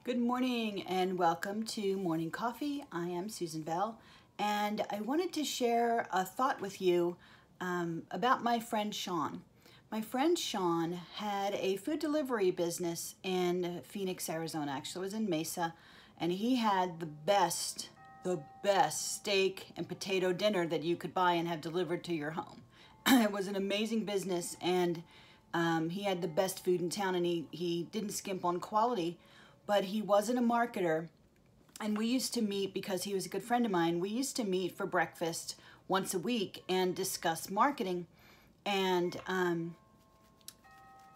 Good morning and welcome to Morning Coffee. I am Susan Bell and I wanted to share a thought with you about my friend Sean. My friend Sean had a food delivery business in Phoenix, Arizona. Actually, it was in Mesa, and he had the best steak and potato dinner that you could buy and have delivered to your home. It was an amazing business, and he had the best food in town, and he didn't skimp on quality. But he wasn't a marketer, and we used to meet because he was a good friend of mine. We used to meet for breakfast once a week and discuss marketing. And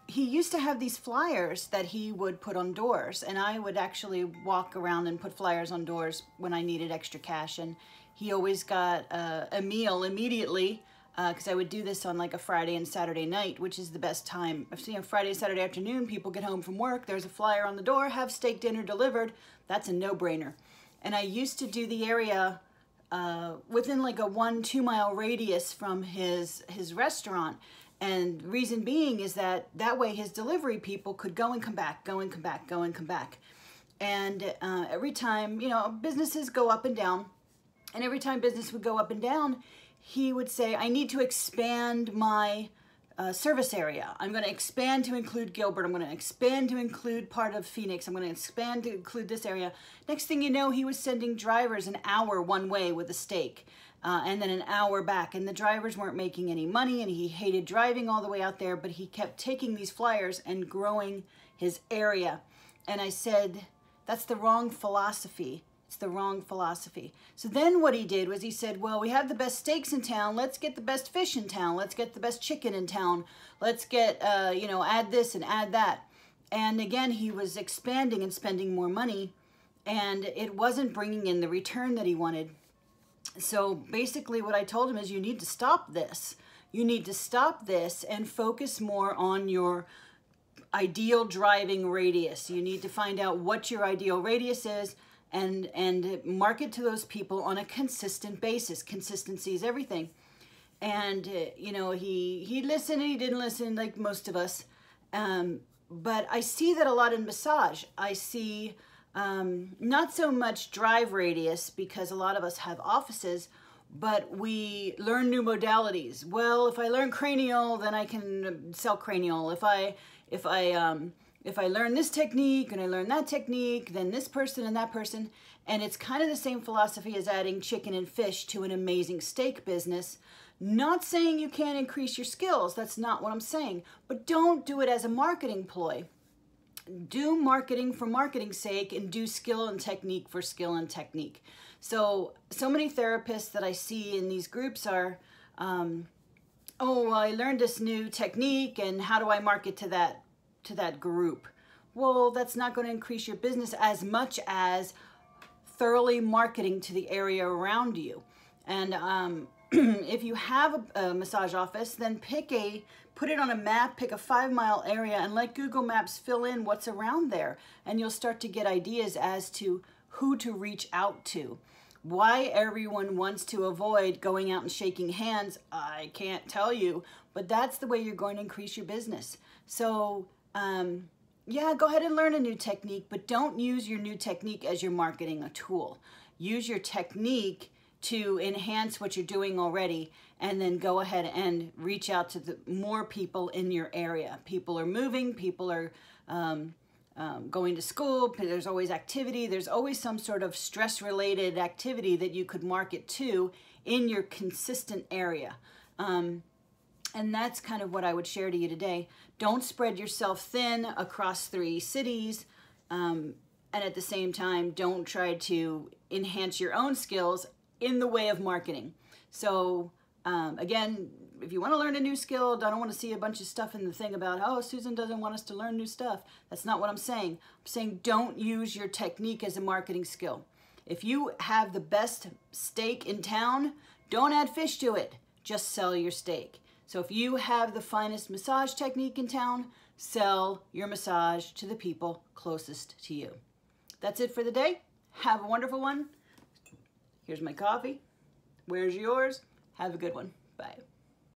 he used to have these flyers that he would put on doors, and I would actually walk around and put flyers on doors when I needed extra cash. And he always got a meal immediately, because I would do this on like a Friday and Saturday night, which is the best time. I've seen Friday, Saturday afternoon, people get home from work, there's a flyer on the door, have steak dinner delivered. That's a no-brainer. And I used to do the area within like a 1-2 mile radius from his restaurant. And reason being is that way his delivery people could go and come back, go and come back, go and come back. And every time, you know, businesses go up and down, and every time business would go up and down, he would say, I need to expand my service area. I'm going to expand to include Gilbert. I'm going to expand to include part of Phoenix. I'm going to expand to include this area. Next thing you know, he was sending drivers an hour one way with a steak and then an hour back. And the drivers weren't making any money, and he hated driving all the way out there, but he kept taking these flyers and growing his area. And I said, that's the wrong philosophy. It's the wrong philosophy. So then what he did was he said, well, we have the best steaks in town. Let's get the best fish in town. Let's get the best chicken in town. Let's get, you know, add this and add that. And again, he was expanding and spending more money, and it wasn't bringing in the return that he wanted. So basically what I told him is, you need to stop this. You need to stop this and focus more on your ideal driving radius. You need to find out what your ideal radius is, and market to those people on a consistent basis. Consistency is everything. And, you know, he listened and he didn't listen, like most of us. But I see that a lot in massage. I see not so much drive radius, because a lot of us have offices, but we learn new modalities. Well, if I learn cranial, then I can sell cranial. If I learn this technique and I learn that technique, then this person and that person. And it's kind of the same philosophy as adding chicken and fish to an amazing steak business. Not saying you can't increase your skills. That's not what I'm saying. But don't do it as a marketing ploy. Do marketing for marketing's sake, and do skill and technique for skill and technique. So many therapists that I see in these groups are, oh, I learned this new technique, and how do I market to that group? Well, that's not going to increase your business as much as thoroughly marketing to the area around you. And if you have a massage office, then put it on a map, pick a 5-mile area, and let Google Maps fill in what's around there. And you'll start to get ideas as to who to reach out to. Why everyone wants to avoid going out and shaking hands, I can't tell you, but that's the way you're going to increase your business. So yeah, go ahead and learn a new technique, but don't use your new technique as your marketing a tool. Use your technique to enhance what you're doing already, and then go ahead and reach out to more people in your area. People are moving, people are going to school, there's always activity, there's always some sort of stress-related activity that you could market to in your consistent area. And that's kind of what I would share to you today. Don't spread yourself thin across 3 cities, and at the same time, don't try to enhance your own skills in the way of marketing. So again, if you want to learn a new skill, I don't want to see a bunch of stuff in the thing about, oh, Susan doesn't want us to learn new stuff. That's not what I'm saying. I'm saying don't use your technique as a marketing skill. If you have the best steak in town, don't add fish to it. Just sell your steak. So if you have the finest massage technique in town, sell your massage to the people closest to you. That's it for the day. Have a wonderful one. Here's my coffee. Where's yours? Have a good one. Bye.